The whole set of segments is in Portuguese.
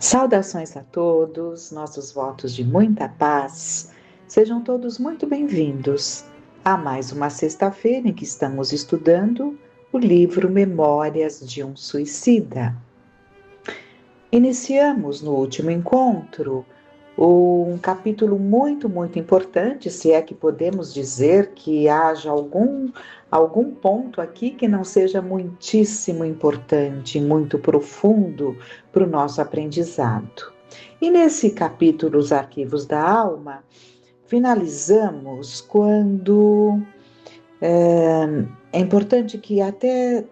Saudações a todos, nossos votos de muita paz. Sejam todos muito bem-vindos a mais uma sexta-feira em que estamos estudando o livro Memórias de um Suicida. Iniciamos no último encontro um capítulo muito importante, se é que podemos dizer que haja algum ponto aqui que não seja muitíssimo importante, muito profundo para o nosso aprendizado. E nesse capítulo, Os Arquivos da Alma, finalizamos quando é importante que até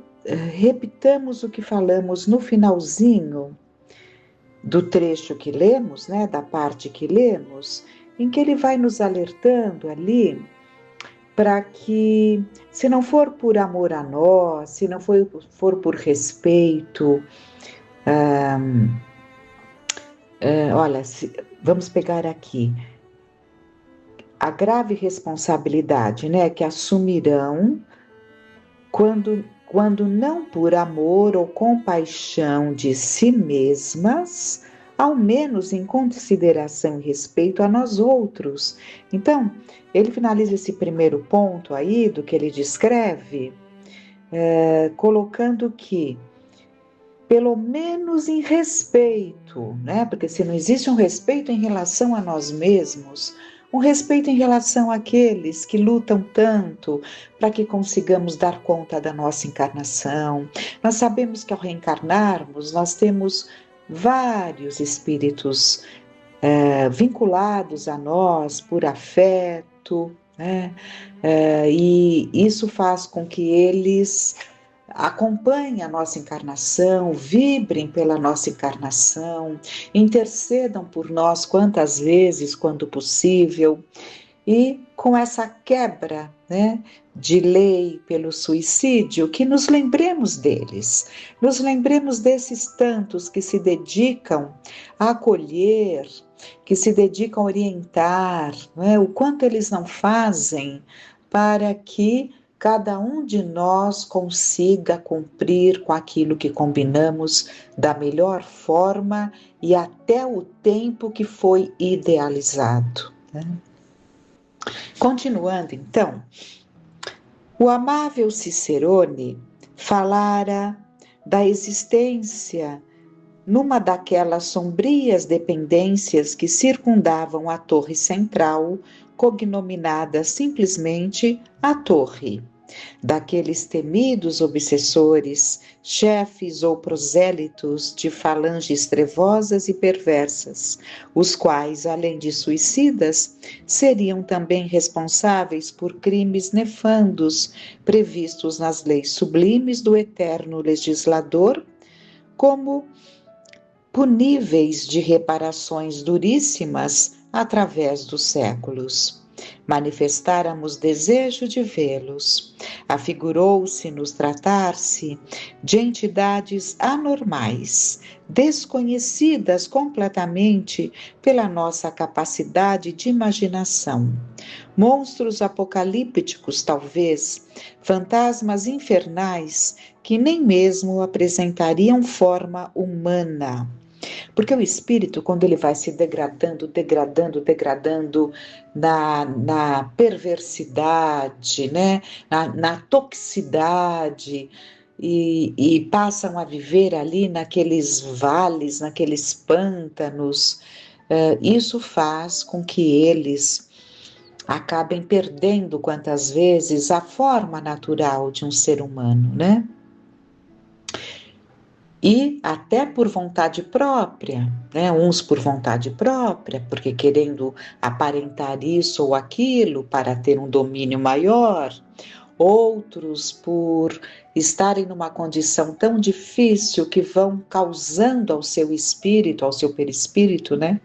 repitamos o que falamos no finalzinho do trecho que lemos, né, da parte que lemos, em que ele vai nos alertando ali para que, se não for por amor a nós, se não for por respeito, vamos pegar aqui a grave responsabilidade, né, que assumirão quando não por amor ou compaixão de si mesmas, ao menos em consideração e respeito a nós outros. Então, ele finaliza esse primeiro ponto aí do que ele descreve, colocando que, pelo menos em respeito, né? Porque se não existe um respeito em relação a nós mesmos, um respeito em relação àqueles que lutam tanto para que consigamos dar conta da nossa encarnação. Nós sabemos que ao reencarnarmos, nós temos vários espíritos vinculados a nós por afeto, né? E isso faz com que eles acompanhem a nossa encarnação, vibrem pela nossa encarnação, intercedam por nós quantas vezes, quando possível, e com essa quebra, né, de lei pelo suicídio, que nos lembremos deles, nos lembremos desses tantos que se dedicam a acolher, que se dedicam a orientar, né, o quanto eles não fazem para que cada um de nós consiga cumprir com aquilo que combinamos da melhor forma e até o tempo que foi idealizado, né? Continuando, então, o amável Cicerone falara da existência numa daquelas sombrias dependências que circundavam a torre central, cognominada simplesmente a torre, daqueles temidos obsessores, chefes ou prosélitos de falanges trevosas e perversas, os quais, além de suicidas, seriam também responsáveis por crimes nefandos previstos nas leis sublimes do eterno legislador, como puníveis de reparações duríssimas através dos séculos. Manifestáramos desejo de vê-los. Afigurou-se-nos tratar-se de entidades anormais, desconhecidas completamente pela nossa capacidade de imaginação. Monstros apocalípticos, talvez, fantasmas infernais que nem mesmo apresentariam forma humana. Porque o espírito, quando ele vai se degradando na perversidade, né? na toxicidade, e passam a viver ali naqueles vales, naqueles pântanos, isso faz com que eles acabem perdendo, quantas vezes, a forma natural de um ser humano, né? E até por vontade própria, né? Uns por vontade própria, porque querendo aparentar isso ou aquilo para ter um domínio maior, outros por estarem numa condição tão difícil que vão causando ao seu espírito, ao seu perispírito, né,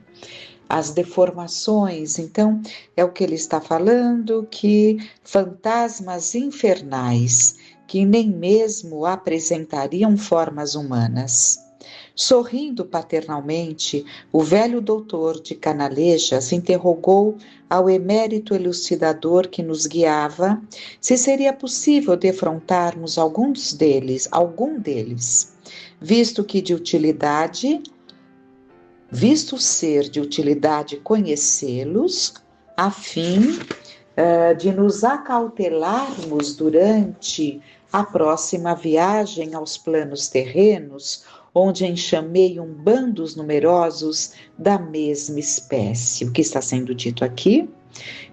as deformações. Então, é o que ele está falando, que fantasmas infernais, que nem mesmo apresentariam formas humanas. Sorrindo paternalmente, o velho doutor de Canalejas interrogou ao emérito elucidador que nos guiava se seria possível defrontarmos algum deles, visto que de utilidade visto ser de utilidade conhecê-los, a fim de nos acautelarmos durante a próxima viagem aos planos terrenos, onde enxameiam bandos numerosos da mesma espécie. O que está sendo dito aqui?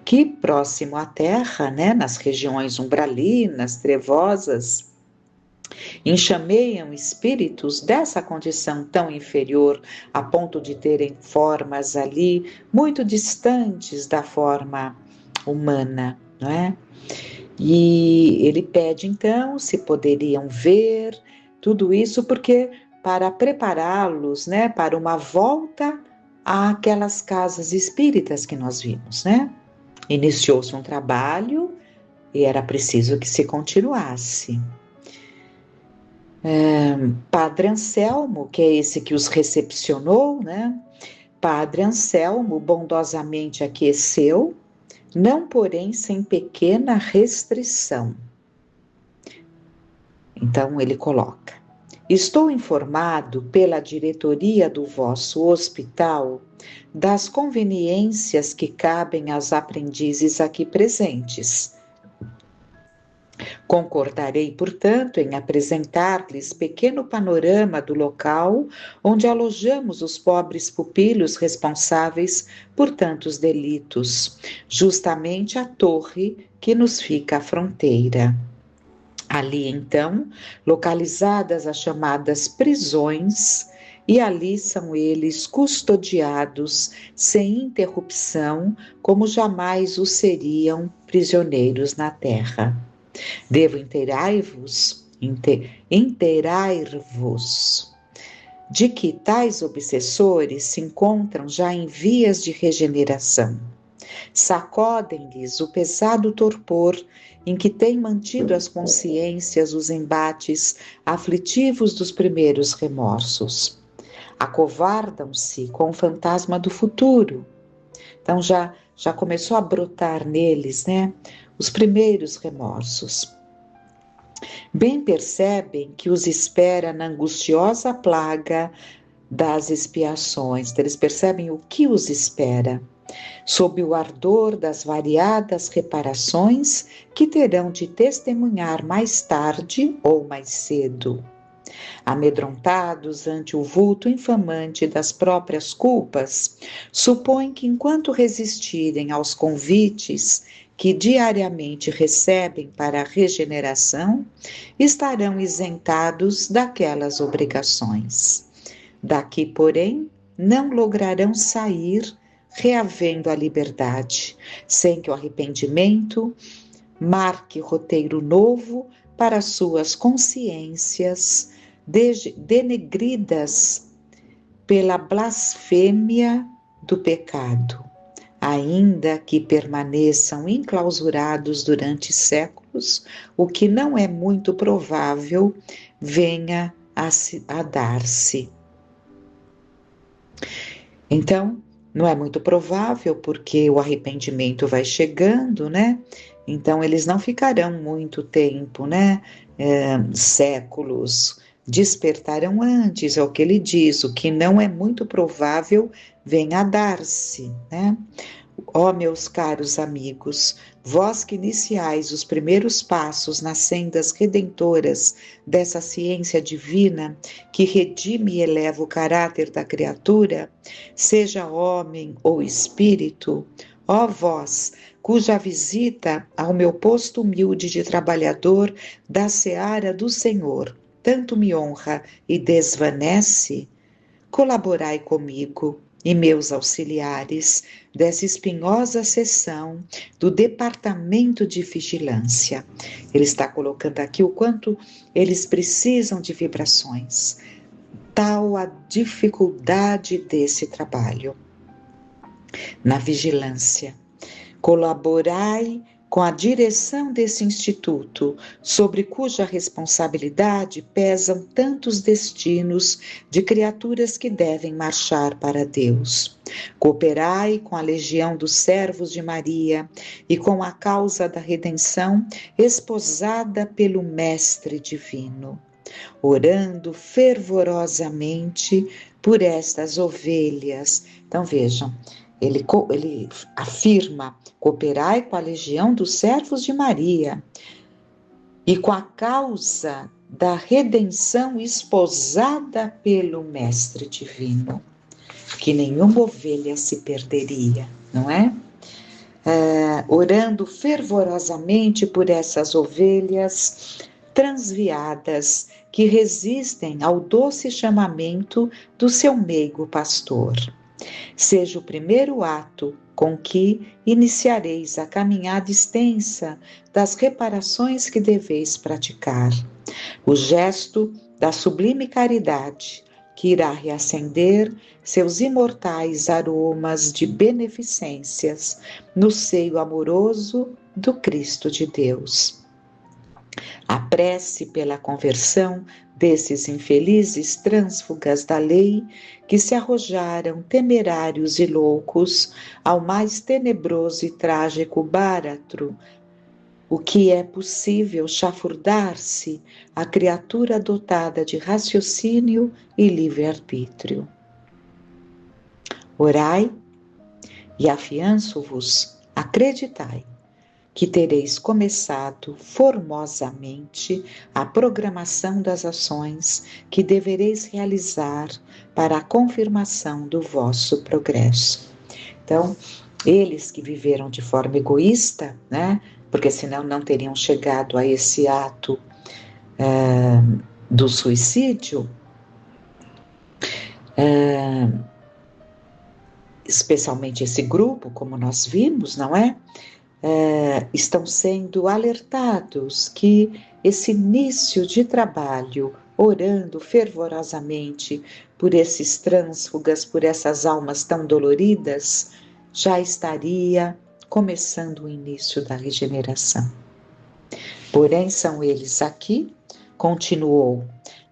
Que próximo à Terra, né, nas regiões umbralinas, trevosas, enxameiam espíritos dessa condição tão inferior, a ponto de terem formas ali muito distantes da forma humana, não é? E ele pede então se poderiam ver tudo isso, porque para prepará-los, né, para uma volta àquelas casas espíritas que nós vimos, né? Iniciou-se um trabalho e era preciso que se continuasse. Padre Anselmo, que é esse que os recepcionou, né? Padre Anselmo bondosamente aqueceu, não porém sem pequena restrição. Então ele coloca: estou informado pela diretoria do vosso hospital das conveniências que cabem às aprendizes aqui presentes. Concordarei, portanto, em apresentar-lhes pequeno panorama do local onde alojamos os pobres pupilos responsáveis por tantos delitos, justamente a torre que nos fica à fronteira. Ali, então, localizadas as chamadas prisões, e ali são eles custodiados sem interrupção, como jamais o seriam prisioneiros na terra. Devo inteirar-vos de que tais obsessores se encontram já em vias de regeneração. Sacodem-lhes o pesado torpor em que têm mantido as consciências os embates aflitivos dos primeiros remorsos. Acovardam-se com o fantasma do futuro. Então já começou a brotar neles, né, os primeiros remorsos. Bem percebem que os espera na angustiosa plaga das expiações. Eles percebem o que os espera, sob o ardor das variadas reparações que terão de testemunhar mais tarde ou mais cedo. Amedrontados ante o vulto infamante das próprias culpas, supõem que enquanto resistirem aos convites que diariamente recebem para a regeneração, estarão isentados daquelas obrigações. Daqui, porém, não lograrão sair reavendo a liberdade, sem que o arrependimento marque roteiro novo para suas consciências denegridas pela blasfêmia do pecado, ainda que permaneçam enclausurados durante séculos, o que não é muito provável venha a dar-se. Então, não é muito provável porque o arrependimento vai chegando, né? Então, eles não ficarão muito tempo, né? Séculos. Despertarão antes, é o que ele diz, o que não é muito provável venha a dar-se, né? Ó, meus caros amigos, vós que iniciais os primeiros passos nas sendas redentoras dessa ciência divina que redime e eleva o caráter da criatura, seja homem ou espírito, ó vós, cuja visita ao meu posto humilde de trabalhador da seara do Senhor tanto me honra e desvanece, colaborai comigo e meus auxiliares dessa espinhosa seção do Departamento de Vigilância. Ele está colocando aqui o quanto eles precisam de vibrações, tal a dificuldade desse trabalho. Na vigilância, colaborai com a direção desse instituto, sobre cuja responsabilidade pesam tantos destinos de criaturas que devem marchar para Deus. Cooperai com a legião dos servos de Maria e com a causa da redenção esposada pelo Mestre Divino. orando fervorosamente por estas ovelhas. Então vejam, ele afirma: cooperai com a legião dos servos de Maria e com a causa da redenção esposada pelo Mestre Divino, que nenhuma ovelha se perderia, não é? Orando fervorosamente por essas ovelhas transviadas que resistem ao doce chamamento do seu meigo pastor. Seja o primeiro ato com que iniciareis a caminhada extensa das reparações que deveis praticar. O gesto da sublime caridade, que irá reacender seus imortais aromas de beneficências no seio amoroso do Cristo de Deus. A prece pela conversão desses infelizes trânsfugas da lei que se arrojaram temerários e loucos ao mais tenebroso e trágico báratro, o que é possível chafurdar-se a criatura dotada de raciocínio e livre-arbítrio. Orai e afianço-vos, acreditai, que tereis começado formosamente a programação das ações que devereis realizar para a confirmação do vosso progresso. Então, eles que viveram de forma egoísta, né? Porque senão não teriam chegado a esse ato do suicídio, especialmente esse grupo, como nós vimos, não é? Estão sendo alertados que esse início de trabalho, orando fervorosamente por esses trânsfugas, por essas almas tão doloridas, já estaria começando o início da regeneração. Porém, são eles aqui, continuou,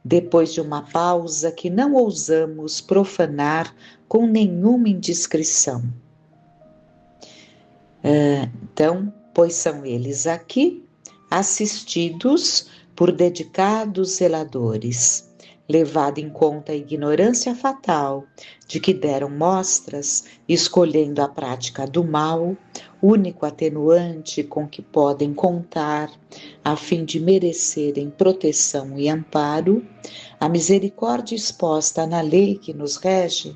depois de uma pausa que não ousamos profanar com nenhuma indiscrição. Então, pois são eles aqui, assistidos por dedicados zeladores, levado em conta a ignorância fatal de que deram mostras, escolhendo a prática do mal, único atenuante com que podem contar, a fim de merecerem proteção e amparo, a misericórdia exposta na lei que nos rege,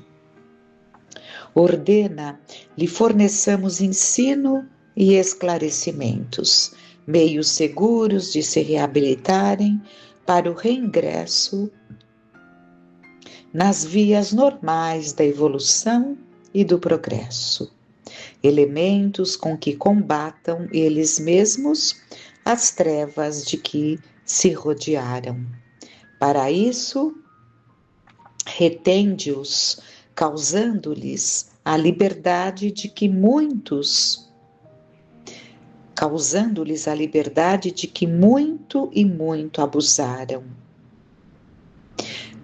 ordena, lhe forneçamos ensino e esclarecimentos, meios seguros de se reabilitarem para o reingresso nas vias normais da evolução e do progresso, elementos com que combatam eles mesmos as trevas de que se rodearam. Para isso, retende-os, causando-lhes a liberdade de que muitos, muito e muito abusaram.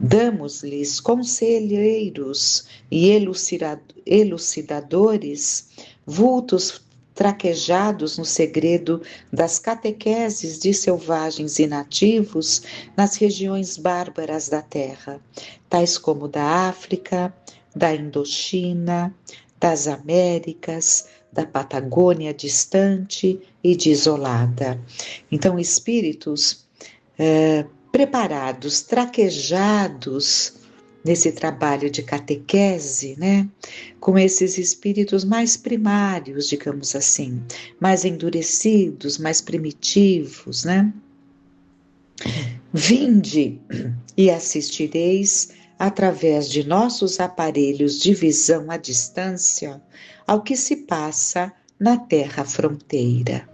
Damos-lhes conselheiros e elucidadores, vultos traquejados no segredo das catequeses de selvagens e nativos nas regiões bárbaras da terra, tais como da África, da Indochina, das Américas, da Patagônia distante e desolada. Então, espíritos preparados, traquejados nesse trabalho de catequese, né? Com esses espíritos mais primários, digamos assim, mais endurecidos, mais primitivos, né? Vinde e assistireis através de nossos aparelhos de visão à distância ao que se passa na terra fronteira.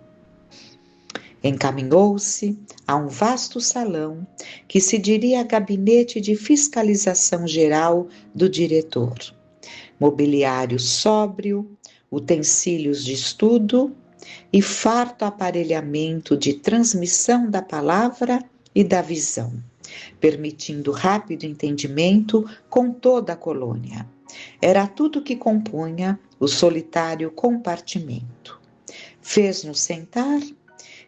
Encaminhou-se a um vasto salão que se diria gabinete de fiscalização geral do diretor. Mobiliário sóbrio, utensílios de estudo e farto aparelhamento de transmissão da palavra e da visão, permitindo rápido entendimento com toda a colônia. Era tudo que compunha o solitário compartimento. Fez-nos sentar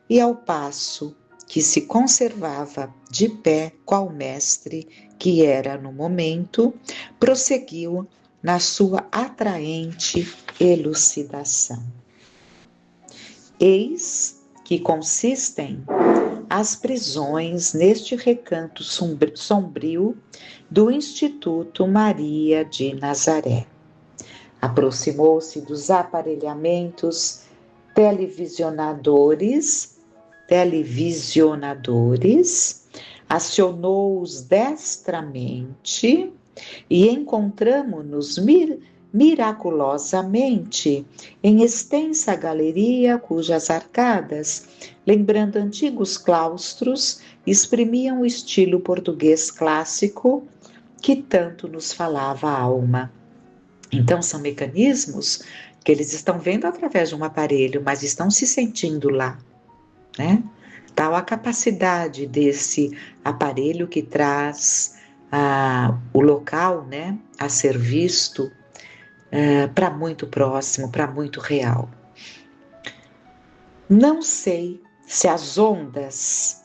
e, ao passo que se conservava de pé, qual mestre que era no momento, prosseguiu na sua atraente elucidação. Eis que consistem as prisões neste recanto sombrio do Instituto Maria de Nazaré. Aproximou-se dos aparelhamentos televisionadores, acionou-os destramente e encontramo-nos miraculosamente em extensa galeria cujas arcadas, lembrando antigos claustros, exprimiam o estilo português clássico que tanto nos falava a alma. Então são mecanismos que eles estão vendo através de um aparelho, mas estão se sentindo lá, né? Tal a capacidade desse aparelho que traz o local, né, a ser visto para muito próximo, para muito real. Não sei se as ondas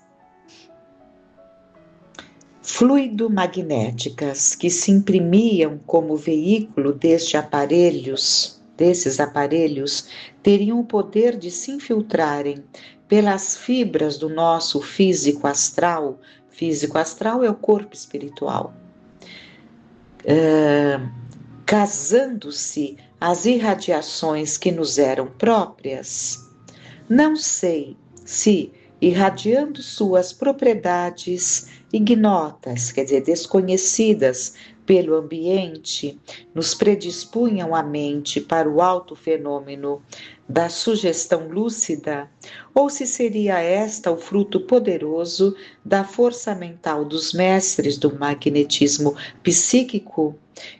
fluido-magnéticas que se imprimiam como veículo desses aparelhos, teriam o poder de se infiltrarem pelas fibras do nosso físico astral. Físico astral é o corpo espiritual. Casando-se às irradiações que nos eram próprias. Não sei se, irradiando suas propriedades ignotas, quer dizer, desconhecidas pelo ambiente, nos predispunham a mente para o alto fenômeno da sugestão lúcida, ou se seria esta o fruto poderoso da força mental dos mestres do magnetismo psíquico,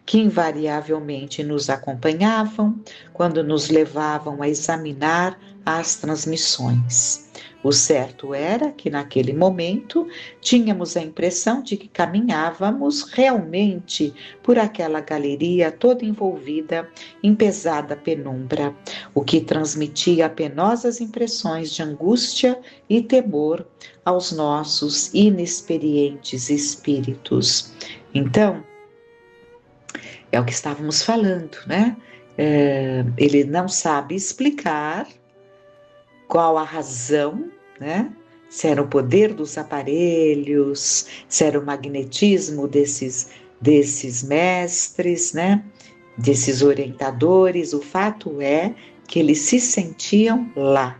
que invariavelmente nos acompanhavam quando nos levavam a examinar as transmissões. O certo era que naquele momento tínhamos a impressão de que caminhávamos realmente por aquela galeria toda envolvida em pesada penumbra, o que transmitia penosas impressões de angústia e temor aos nossos inexperientes espíritos. Então, é o que estávamos falando, né? Ele não sabe explicar qual a razão, né? Se era o poder dos aparelhos, se era o magnetismo desses mestres, né? Desses orientadores. O fato é que eles se sentiam lá.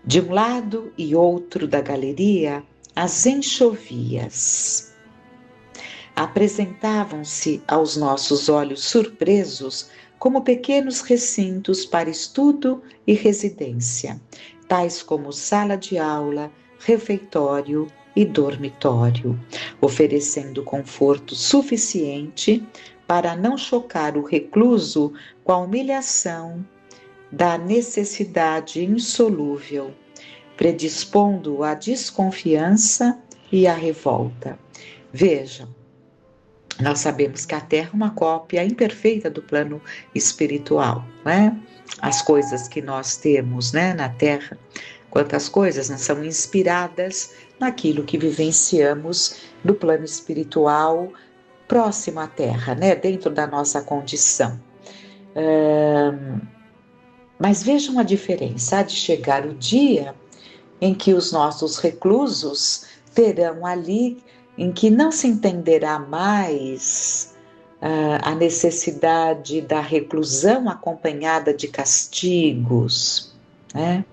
De um lado e outro da galeria, as enxovias apresentavam-se aos nossos olhos surpresos como pequenos recintos para estudo e residência, tais como sala de aula, refeitório e dormitório, oferecendo conforto suficiente para não chocar o recluso com a humilhação da necessidade insolúvel, predispondo-o à desconfiança e à revolta. Vejam, nós sabemos que a Terra é uma cópia imperfeita do plano espiritual, né? As coisas que nós temos, né, na Terra, quantas coisas não são inspiradas naquilo que vivenciamos no plano espiritual próximo à Terra, né, dentro da nossa condição. Mas vejam a diferença, há de chegar o dia em que os nossos reclusos terão ali, em que não se entenderá mais a necessidade da reclusão acompanhada de castigos, né?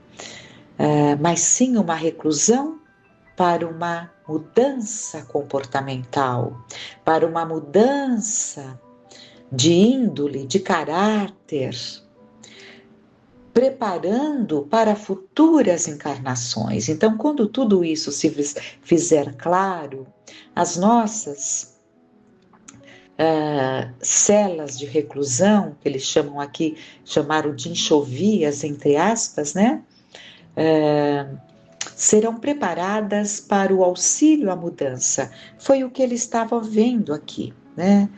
Mas sim uma reclusão para uma mudança comportamental, para uma mudança de índole, de caráter, preparando para futuras encarnações. Então, quando tudo isso se fizer claro, as nossas celas de reclusão, que eles chamam aqui, chamaram de enxovias, entre aspas, né? Serão preparadas para o auxílio à mudança. Foi o que ele estava vendo aqui, né?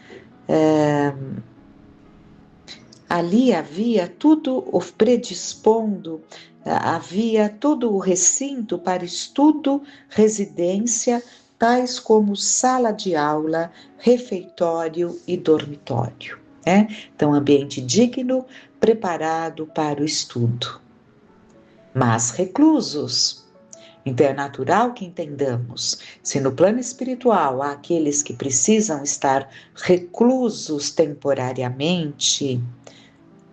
ali havia tudo o predispondo, havia todo o recinto para estudo, residência, tais como sala de aula, refeitório e dormitório. Então, ambiente digno, preparado para o estudo. Mas reclusos. Então, é natural que entendamos, se no plano espiritual há aqueles que precisam estar reclusos temporariamente,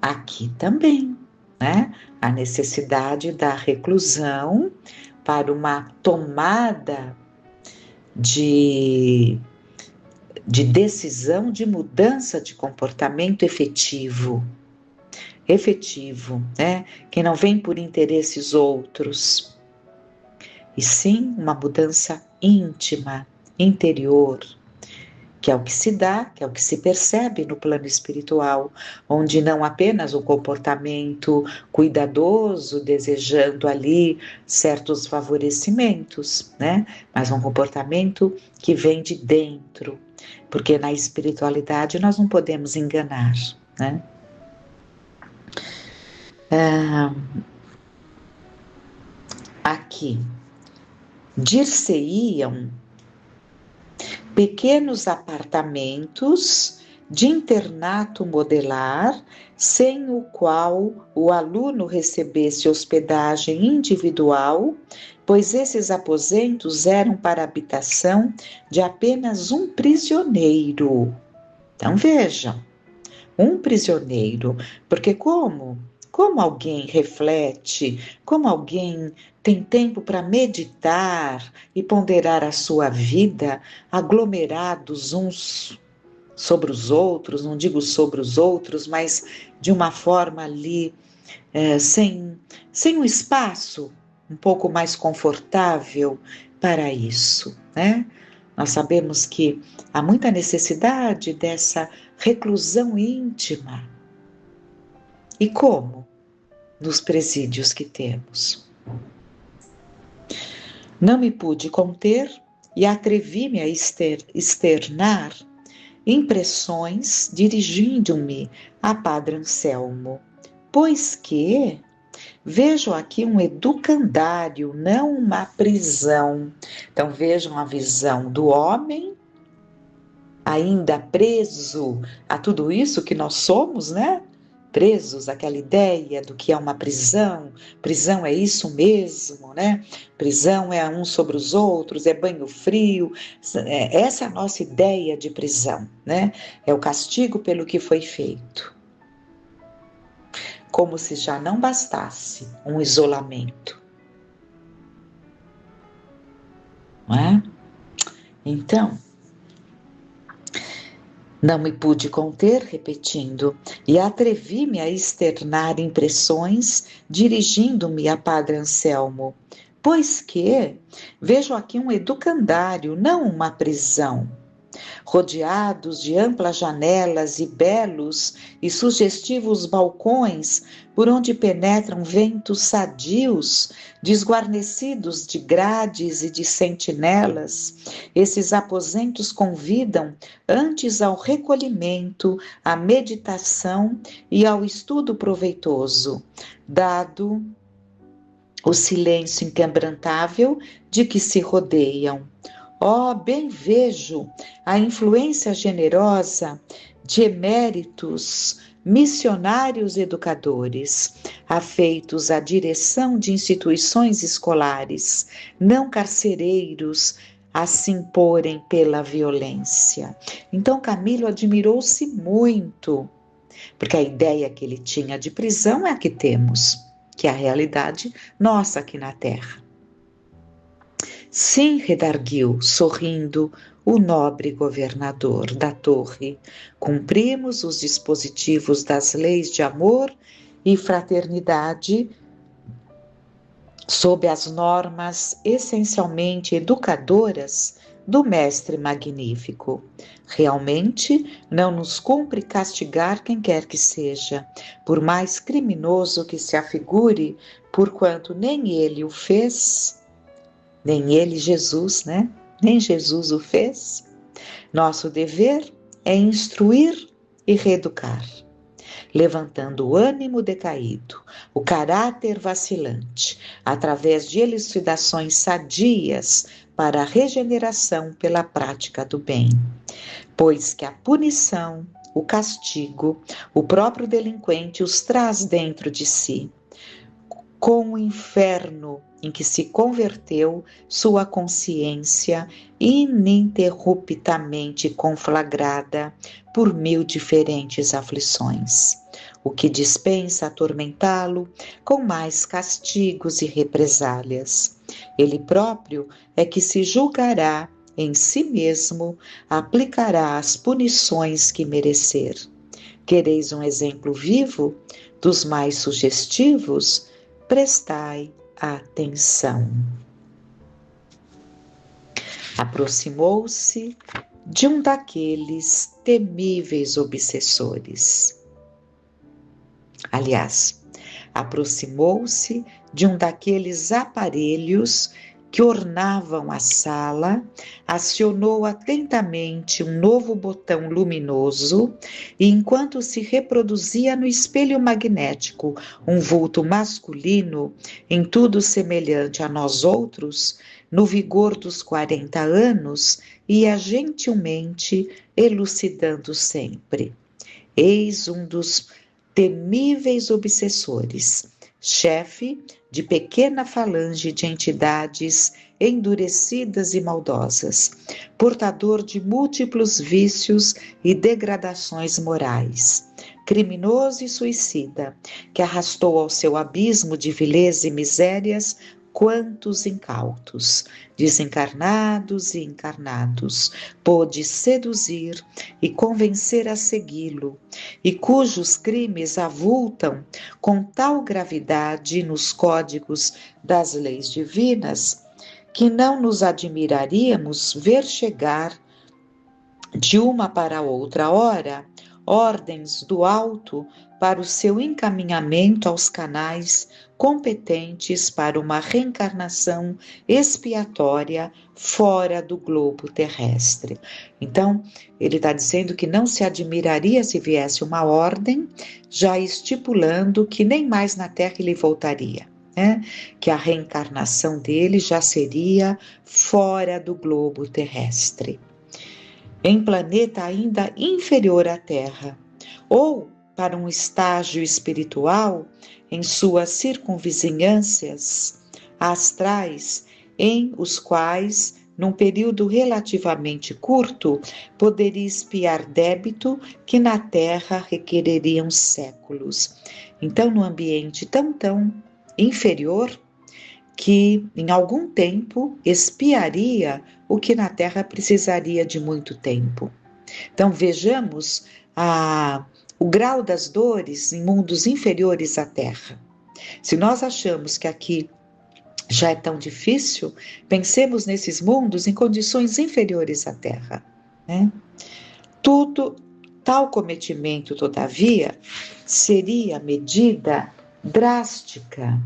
aqui também, a necessidade da reclusão para uma tomada de decisão de mudança de comportamento efetivo, que não vem por interesses outros, e sim uma mudança íntima, interior, que é o que se dá, que é o que se percebe no plano espiritual, onde não apenas o comportamento cuidadoso, desejando ali certos favorecimentos, mas um comportamento que vem de dentro, porque na espiritualidade nós não podemos enganar, Aqui, dir-se-iam pequenos apartamentos de internato modelar, sem o qual o aluno recebesse hospedagem individual, pois esses aposentos eram para habitação de apenas um prisioneiro. Então vejam, um prisioneiro, porque como alguém reflete, como alguém tem tempo para meditar e ponderar a sua vida, aglomerados uns sobre os outros, não digo sobre os outros, mas de uma forma ali, sem um espaço um pouco mais confortável para isso, Nós sabemos que há muita necessidade dessa reclusão íntima. E como? Nos presídios que temos. Não me pude conter e atrevi-me a externar impressões dirigindo-me a Padre Anselmo, pois que vejo aqui um educandário, não uma prisão. Então vejam a visão do homem ainda preso a tudo isso que nós somos, presos àquela ideia do que é uma prisão. Prisão é isso mesmo, Prisão é uns sobre os outros, é banho frio. Essa é a nossa ideia de prisão, É o castigo pelo que foi feito. Como se já não bastasse um isolamento. Não é? Então, não me pude conter, repetindo, e atrevi-me a externar impressões, dirigindo-me a Padre Anselmo, pois que vejo aqui um educandário, não uma prisão, rodeados de amplas janelas e belos e sugestivos balcões, por onde penetram ventos sadios, desguarnecidos de grades e de sentinelas. Esses aposentos convidam antes ao recolhimento, à meditação e ao estudo proveitoso, dado o silêncio inquebrantável de que se rodeiam. Bem vejo a influência generosa de eméritos missionários educadores, afeitos à direção de instituições escolares, não carcereiros, a se imporem pela violência. Então Camilo admirou-se muito, porque a ideia que ele tinha de prisão é a que temos, que é a realidade nossa aqui na Terra. Sim, redarguiu, sorrindo, o nobre governador da torre. Cumprimos os dispositivos das leis de amor e fraternidade sob as normas essencialmente educadoras do Mestre Magnífico. Realmente, não nos cumpre castigar quem quer que seja, por mais criminoso que se afigure, porquanto nem ele o fez, nem ele, Jesus, Nem Jesus o fez. Nosso dever é instruir e reeducar. levantando o ânimo decaído, o caráter vacilante, através de elucidações sadias para a regeneração pela prática do bem. Pois que a punição, o castigo, o próprio delinquente os traz dentro de si. Com o inferno em que se converteu, sua consciência ininterruptamente conflagrada por 1000 diferentes aflições, o que dispensa atormentá-lo com mais castigos e represálias. Ele próprio é que se julgará em si mesmo, aplicará as punições que merecer. Quereis um exemplo vivo dos mais sugestivos? Prestai atenção. Aproximou-se de um daqueles temíveis obsessores. Aliás, aproximou-se de um daqueles aparelhos que ornavam a sala, acionou atentamente um novo botão luminoso e, enquanto se reproduzia no espelho magnético um vulto masculino, em tudo semelhante a nós outros, no vigor dos 40 anos, ia gentilmente elucidando sempre. Eis um dos temíveis obsessores, chefe de pequena falange de entidades endurecidas e maldosas, portador de múltiplos vícios e degradações morais, criminoso e suicida, que arrastou ao seu abismo de vileza e misérias quantos incautos, desencarnados e encarnados, pôde seduzir e convencer a segui-lo, e cujos crimes avultam com tal gravidade nos códigos das leis divinas, que não nos admiraríamos ver chegar de uma para outra hora ordens do alto para o seu encaminhamento aos canais competentes para uma reencarnação expiatória fora do globo terrestre. Então, ele está dizendo que não se admiraria se viesse uma ordem já estipulando que nem mais na Terra ele voltaria, né? Que a reencarnação dele já seria fora do globo terrestre, em planeta ainda inferior à Terra, ou para um estágio espiritual em suas circunvizinhanças astrais, em os quais, num período relativamente curto, poderia expiar débito que na Terra requereriam séculos. Então, no ambiente tão inferior, que em algum tempo expiaria o que na Terra precisaria de muito tempo. Então vejamos o grau das dores em mundos inferiores à Terra. Se nós achamos que aqui já é tão difícil, pensemos nesses mundos em condições inferiores à Terra, né? Tal cometimento, todavia, seria medida drástica,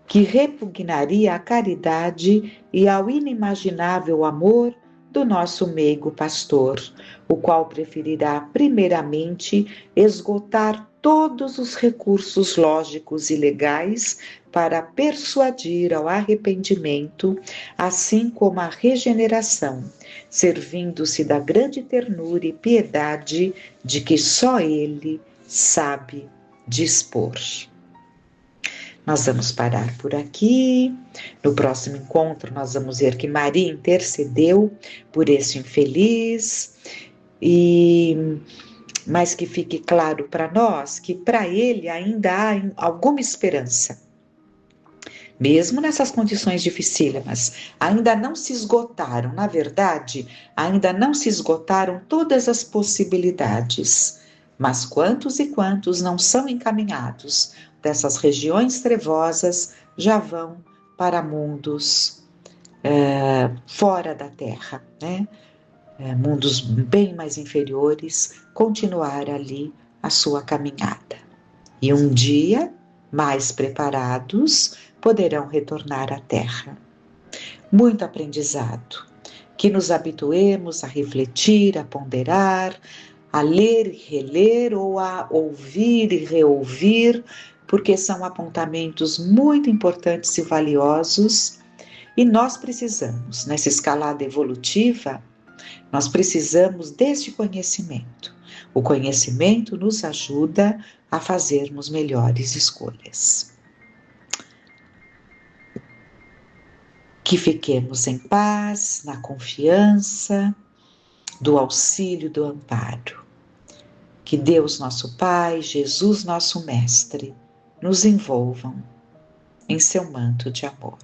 que repugnaria à caridade e ao inimaginável amor do nosso meigo pastor, o qual preferirá primeiramente esgotar todos os recursos lógicos e legais para persuadir ao arrependimento, assim como à regeneração, servindo-se da grande ternura e piedade de que só ele sabe dispor. Nós vamos parar por aqui. No próximo encontro, nós vamos ver que Maria intercedeu por esse infeliz, mas que fique claro para nós que para ele ainda há alguma esperança. Mesmo nessas condições dificílimas, ainda não se esgotaram, na verdade, ainda não se esgotaram todas as possibilidades. Mas quantos e quantos não são encaminhados dessas regiões trevosas já vão para mundos fora da Terra, né? Mundos bem mais inferiores, continuar ali a sua caminhada. E um dia, mais preparados, poderão retornar à Terra. Muito aprendizado, que nos habituemos a refletir, a ponderar, a ler e reler ou a ouvir e reouvir, porque são apontamentos muito importantes e valiosos. E nós precisamos, nessa escalada evolutiva, nós precisamos deste conhecimento. O conhecimento nos ajuda a fazermos melhores escolhas. Que fiquemos em paz, na confiança do auxílio, do amparo. Que Deus nosso Pai, Jesus nosso Mestre, nos envolvam em seu manto de amor.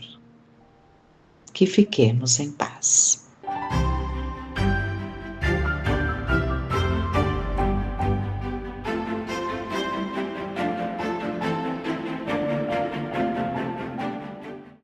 Que fiquemos em paz.